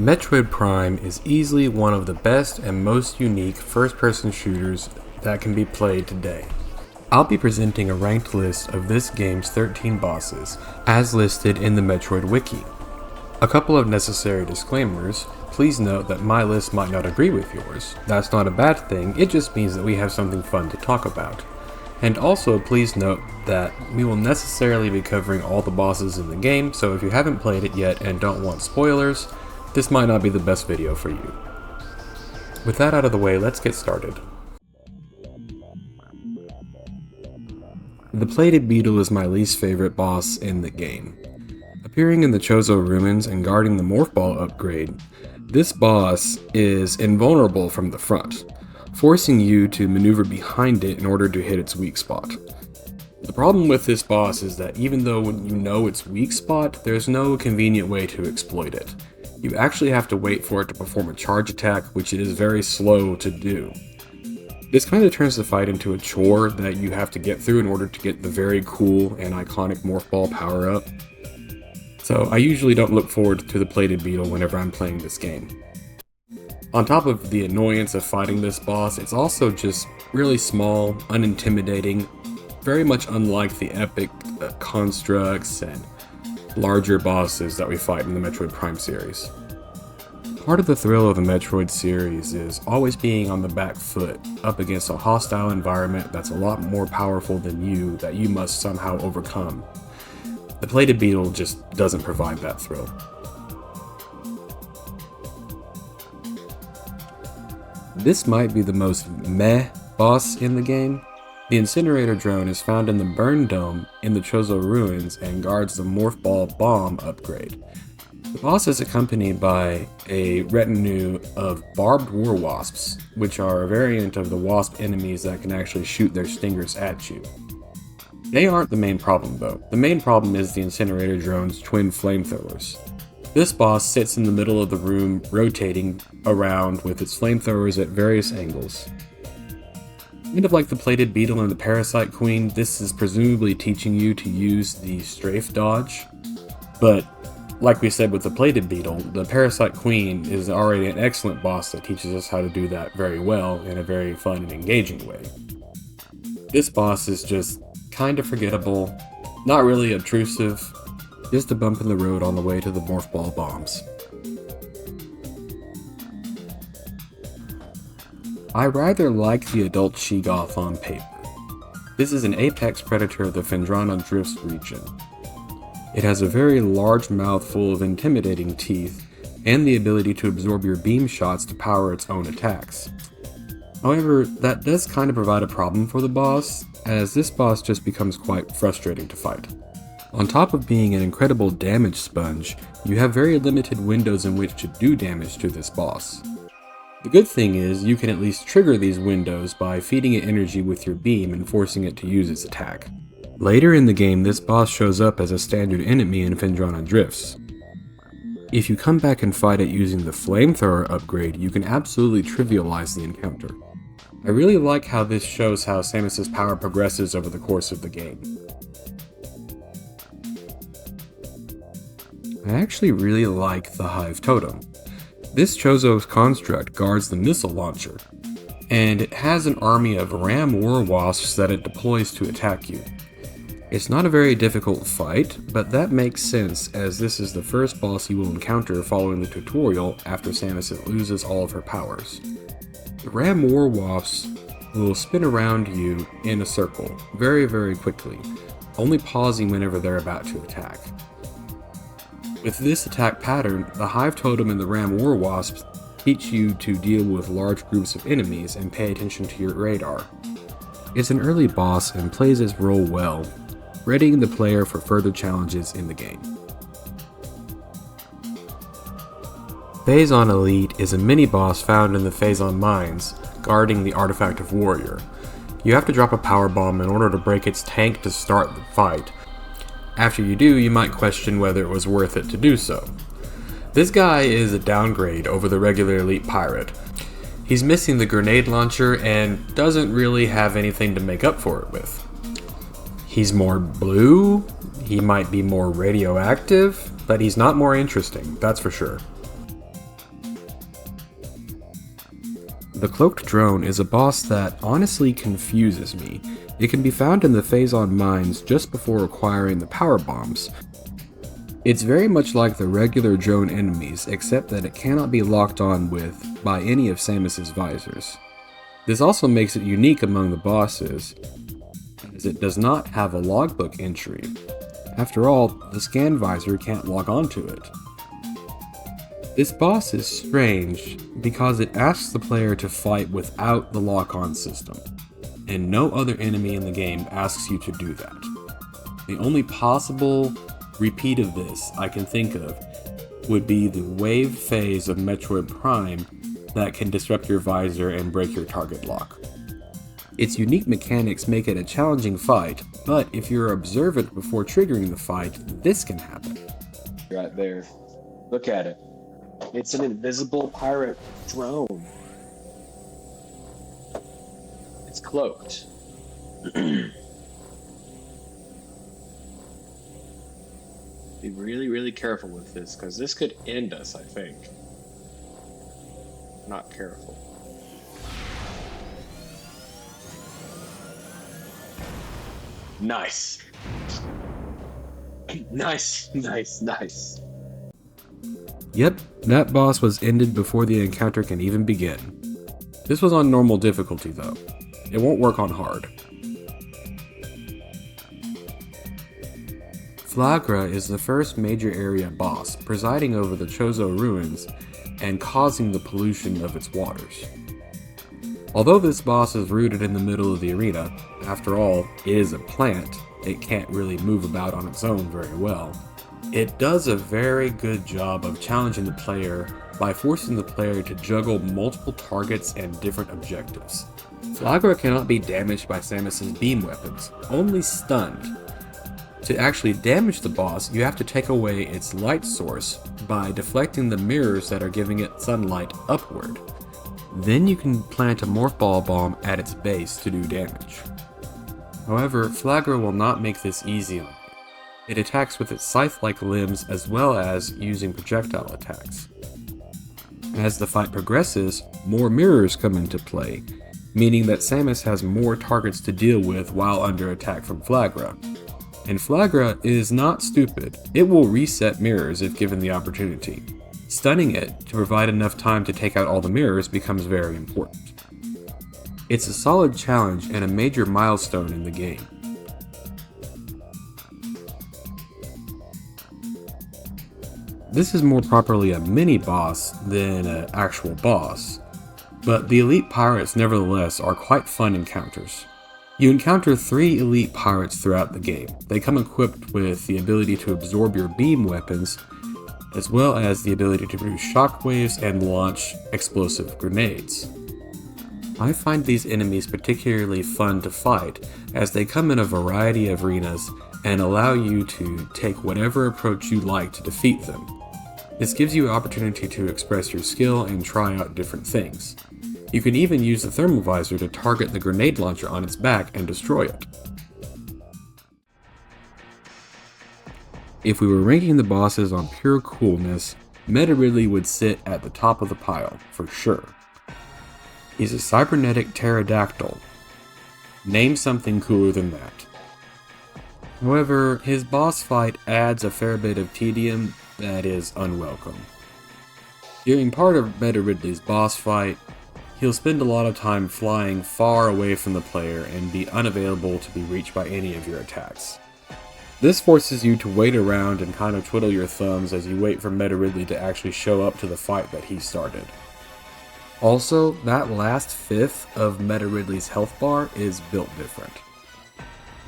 Metroid Prime is easily one of the best and most unique first-person shooters that can be played today. I'll be presenting a ranked list of this game's 13 bosses, as listed in the Metroid Wiki. A couple of necessary disclaimers. Please note that my list might not agree with yours. That's not a bad thing, it just means that we have something fun to talk about. And also, please note that we will necessarily be covering all the bosses in the game, so if you haven't played it yet and don't want spoilers, this might not be the best video for you. With that out of the way, let's get started. The Plated Beetle is my least favorite boss in the game. Appearing in the Chozo ruins and guarding the Morph Ball upgrade, this boss is invulnerable from the front, forcing you to maneuver behind it in order to hit its weak spot. The problem with this boss is that even though you know its weak spot, there's no convenient way to exploit it. You actually have to wait for it to perform a charge attack, which it is very slow to do. This kind of turns the fight into a chore that you have to get through in order to get the very cool and iconic Morph Ball power-up. So I usually don't look forward to the Plated Beetle whenever I'm playing this game. On top of the annoyance of fighting this boss, it's also just really small, unintimidating, very much unlike the epic constructs and larger bosses that we fight in the Metroid Prime series. Part of the thrill of the Metroid series is always being on the back foot, up against a hostile environment that's a lot more powerful than you that you must somehow overcome. The Plated Beetle just doesn't provide that thrill. This might be the most meh boss in the game. The Incinerator Drone is found in the Burn Dome in the Chozo ruins and guards the Morph Ball bomb upgrade. The boss is accompanied by a retinue of barbed war wasps, which are a variant of the wasp enemies that can actually shoot their stingers at you. They aren't the main problem though. The main problem is the Incinerator Drone's twin flamethrowers. This boss sits in the middle of the room, rotating around with its flamethrowers at various angles. Kind of like the Plated Beetle and the Parasite Queen, this is presumably teaching you to use the strafe dodge. But, like we said with the Plated Beetle, the Parasite Queen is already an excellent boss that teaches us how to do that very well in a very fun and engaging way. This boss is just kind of forgettable, not really obtrusive, just a bump in the road on the way to the Morph Ball bombs. I rather like the adult Sheegoth on paper. This is an apex predator of the Phendrana Drifts region. It has a very large mouth full of intimidating teeth, and the ability to absorb your beam shots to power its own attacks. However, that does kind of provide a problem for the boss, as this boss just becomes quite frustrating to fight. On top of being an incredible damage sponge, you have very limited windows in which to do damage to this boss. The good thing is, you can at least trigger these windows by feeding it energy with your beam and forcing it to use its attack. Later in the game, this boss shows up as a standard enemy in Phendrana Drifts. If you come back and fight it using the flamethrower upgrade, you can absolutely trivialize the encounter. I really like how this shows how Samus's power progresses over the course of the game. I actually really like the Hive Totem. This Chozo's construct guards the missile launcher, and it has an army of ram war wasps that it deploys to attack you. It's not a very difficult fight, but that makes sense as this is the first boss you will encounter following the tutorial after Samus loses all of her powers. The ram war wasps will spin around you in a circle very quickly, only pausing whenever they're about to attack. With this attack pattern, the Hive Totem and the Ram War Wasps teach you to deal with large groups of enemies and pay attention to your radar. It's an early boss and plays its role well, readying the player for further challenges in the game. Phazon Elite is a mini-boss found in the Phazon Mines, guarding the Artifact of Warrior. You have to drop a power bomb in order to break its tank to start the fight. After you do, you might question whether it was worth it to do so. This guy is a downgrade over the regular Elite Pirate. He's missing the grenade launcher and doesn't really have anything to make up for it with. He's more blue, he might be more radioactive, but he's not more interesting, that's for sure. The Cloaked Drone is a boss that honestly confuses me. It can be found in the Phazon mines just before acquiring the power bombs. It's very much like the regular drone enemies, except that it cannot be locked on with by any of Samus's visors. This also makes it unique among the bosses, as it does not have a logbook entry. After all, the scan visor can't log onto it. This boss is strange because it asks the player to fight without the lock-on system, and no other enemy in the game asks you to do that. The only possible repeat of this I can think of would be the wave phase of Metroid Prime that can disrupt your visor and break your target lock. Its unique mechanics make it a challenging fight, but if you're observant before triggering the fight, this can happen. Right there. Look at it. It's an invisible pirate drone. It's cloaked. Be really, really careful with this, because this could end us, I think. Not careful. Nice. Nice. Yep, that boss was ended before the encounter can even begin. This was on normal difficulty though. It won't work on hard. Flagra is the first major area boss, presiding over the Chozo ruins and causing the pollution of its waters. Although this boss is rooted in the middle of the arena, after all, it is a plant, it can't really move about on its own very well. It does a very good job of challenging the player by forcing the player to juggle multiple targets and different objectives. Flagra cannot be damaged by Samus's beam weapons, only stunned. To actually damage the boss, you have to take away its light source by deflecting the mirrors that are giving it sunlight upward. Then you can plant a Morph Ball bomb at its base to do damage. However, Flagra will not make this easy on you. It attacks with its scythe-like limbs as well as using projectile attacks. As the fight progresses, more mirrors come into play, meaning that Samus has more targets to deal with while under attack from Flagra. And Flagra is not stupid, it will reset mirrors if given the opportunity. Stunning it to provide enough time to take out all the mirrors becomes very important. It's a solid challenge and a major milestone in the game. This is more properly a mini-boss than an actual boss, but the elite pirates nevertheless are quite fun encounters. You encounter 3 elite pirates throughout the game. They come equipped with the ability to absorb your beam weapons, as well as the ability to produce shockwaves and launch explosive grenades. I find these enemies particularly fun to fight, as they come in a variety of arenas and allow you to take whatever approach you like to defeat them. This gives you an opportunity to express your skill and try out different things. You can even use the thermal visor to target the grenade launcher on its back and destroy it. If we were ranking the bosses on pure coolness, Meta Ridley would sit at the top of the pile, for sure. He's a cybernetic pterodactyl. Name something cooler than that. However, his boss fight adds a fair bit of tedium that is unwelcome. During part of Meta Ridley's boss fight, he'll spend a lot of time flying far away from the player and be unavailable to be reached by any of your attacks. This forces you to wait around and kind of twiddle your thumbs as you wait for Meta Ridley to actually show up to the fight that he started. Also, that last fifth of Meta Ridley's health bar is built different.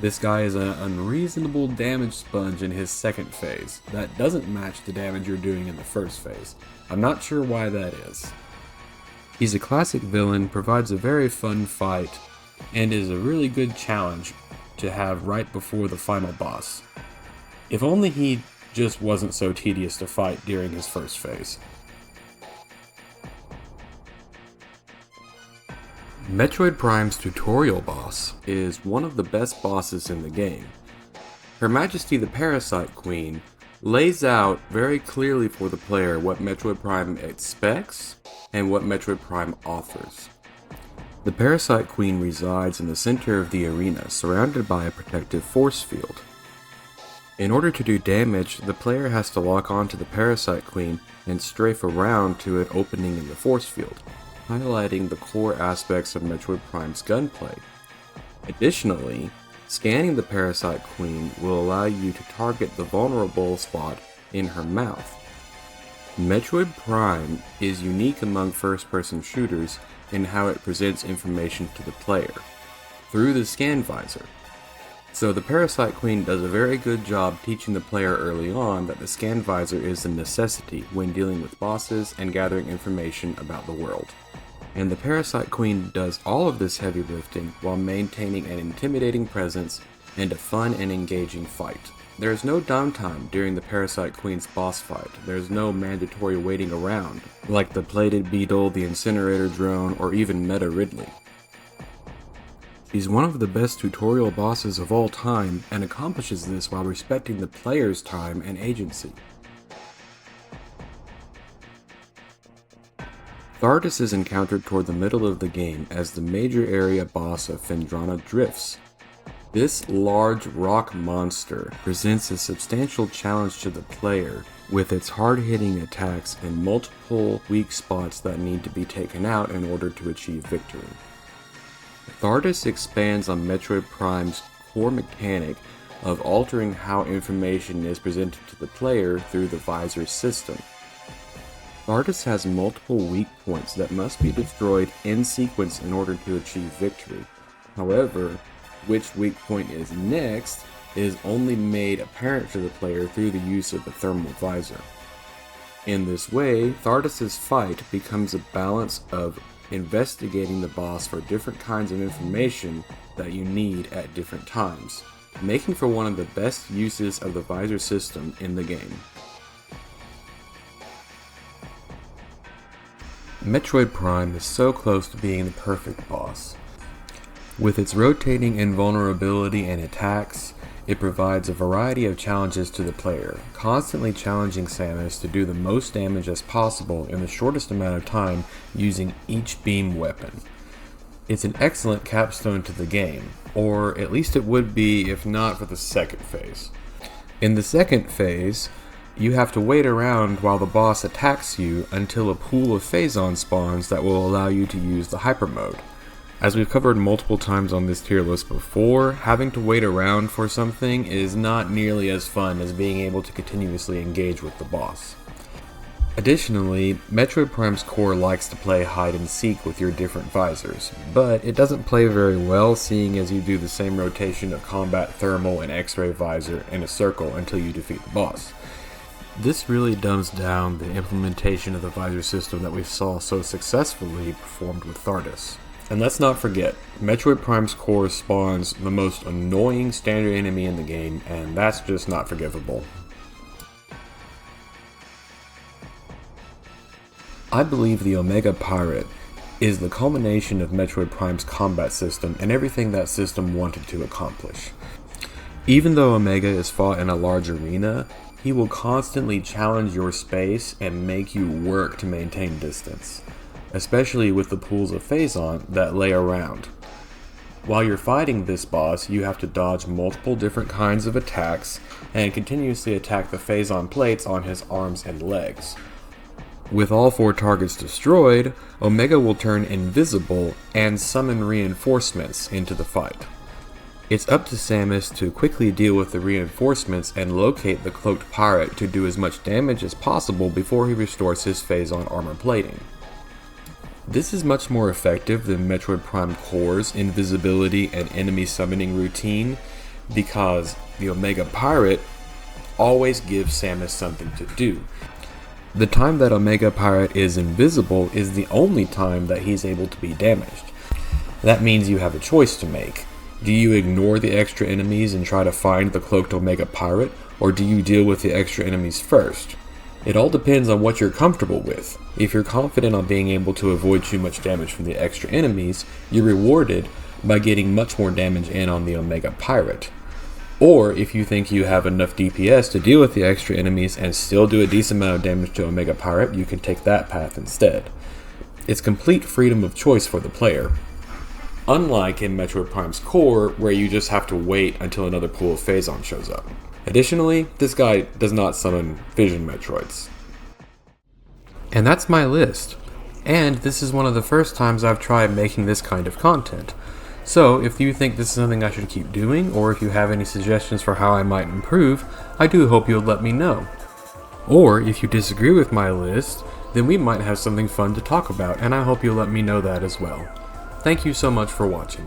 This guy is an unreasonable damage sponge in his second phase that doesn't match the damage you're doing in the first phase. I'm not sure why that is. He's a classic villain, provides a very fun fight, and is a really good challenge to have right before the final boss. If only he just wasn't so tedious to fight during his first phase. Metroid Prime's tutorial boss is one of the best bosses in the game. Her Majesty the Parasite Queen lays out very clearly for the player what Metroid Prime expects and what Metroid Prime offers. The Parasite Queen resides in the center of the arena, surrounded by a protective force field. In order to do damage, the player has to lock onto the Parasite Queen and strafe around to an opening in the force field, highlighting the core aspects of Metroid Prime's gunplay. Additionally, scanning the Parasite Queen will allow you to target the vulnerable spot in her mouth. Metroid Prime is unique among first-person shooters in how it presents information to the player, through the scan visor. So the Parasite Queen does a very good job teaching the player early on that the scan visor is a necessity when dealing with bosses and gathering information about the world. And the Parasite Queen does all of this heavy lifting while maintaining an intimidating presence and a fun and engaging fight. There is no downtime during the Parasite Queen's boss fight. There is no mandatory waiting around, like the Plated Beetle, the Incinerator Drone, or even Meta Ridley. She's one of the best tutorial bosses of all time and accomplishes this while respecting the player's time and agency. Thardus is encountered toward the middle of the game as the major area boss of Phendrana Drifts. This large rock monster presents a substantial challenge to the player with its hard-hitting attacks and multiple weak spots that need to be taken out in order to achieve victory. Thardus expands on Metroid Prime's core mechanic of altering how information is presented to the player through the visor system. Thardus has multiple weak points that must be destroyed in sequence in order to achieve victory. However, which weak point is next is only made apparent to the player through the use of the thermal visor. In this way, Thardus' fight becomes a balance of investigating the boss for different kinds of information that you need at different times, making for one of the best uses of the visor system in the game. Metroid Prime is so close to being the perfect boss. With its rotating invulnerability and attacks, it provides a variety of challenges to the player, constantly challenging Samus to do the most damage as possible in the shortest amount of time using each beam weapon. It's an excellent capstone to the game, or at least it would be if not for the second phase. In the second phase, you have to wait around while the boss attacks you until a pool of Phazon spawns that will allow you to use the hyper mode. As we've covered multiple times on this tier list before, having to wait around for something is not nearly as fun as being able to continuously engage with the boss. Additionally, Metroid Prime's core likes to play hide and seek with your different visors, but it doesn't play very well seeing as you do the same rotation of combat thermal and x-ray visor in a circle until you defeat the boss. This really dumbs down the implementation of the visor system that we saw so successfully performed with Thardus. And let's not forget, Metroid Prime's core spawns the most annoying standard enemy in the game, and that's just not forgivable. I believe the Omega Pirate is the culmination of Metroid Prime's combat system and everything that system wanted to accomplish. Even though Omega is fought in a large arena, he will constantly challenge your space and make you work to maintain distance, especially with the pools of Phazon that lay around. While you're fighting this boss, you have to dodge multiple different kinds of attacks and continuously attack the Phazon plates on his arms and legs. With all 4 targets destroyed, Omega will turn invisible and summon reinforcements into the fight. It's up to Samus to quickly deal with the reinforcements and locate the cloaked pirate to do as much damage as possible before he restores his Phazon armor plating. This is much more effective than Metroid Prime Core's invisibility and enemy summoning routine because the Omega Pirate always gives Samus something to do. The time that Omega Pirate is invisible is the only time that he's able to be damaged. That means you have a choice to make. Do you ignore the extra enemies and try to find the cloaked Omega Pirate, or do you deal with the extra enemies first? It all depends on what you're comfortable with. If you're confident on being able to avoid too much damage from the extra enemies, you're rewarded by getting much more damage in on the Omega Pirate. Or if you think you have enough DPS to deal with the extra enemies and still do a decent amount of damage to Omega Pirate, you can take that path instead. It's complete freedom of choice for the player. unlike in Metroid Prime's core, where you just have to wait until another pool of Phazon shows up. Additionally, this guy does not summon Vision Metroids. And that's my list. And this is one of the first times I've tried making this kind of content. So, if you think this is something I should keep doing, or if you have any suggestions for how I might improve, I do hope you'll let me know. Or, if you disagree with my list, then we might have something fun to talk about, and I hope you'll let me know that as well. Thank you so much for watching.